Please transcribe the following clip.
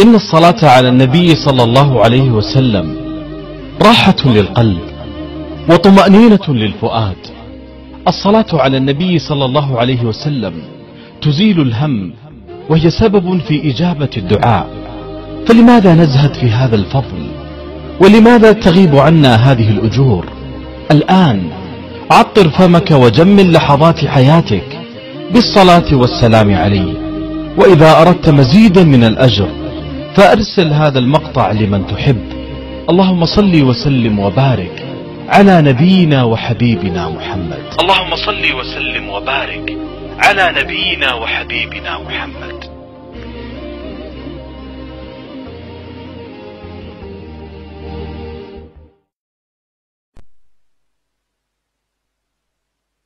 إن الصلاة على النبي صلى الله عليه وسلم راحة للقلب وطمأنينة للفؤاد. الصلاة على النبي صلى الله عليه وسلم تزيل الهم، وهي سبب في إجابة الدعاء. فلماذا نزهد في هذا الفضل؟ ولماذا تغيب عنا هذه الأجور؟ الآن عطر فمك وجمل لحظات حياتك بالصلاة والسلام عليه. وإذا أردت مزيدا من الأجر فأرسل هذا المقطع لمن تحب. اللهم صل وسلم وبارك على نبينا وحبيبنا محمد. اللهم صل وسلم وبارك على نبينا وحبيبنا محمد.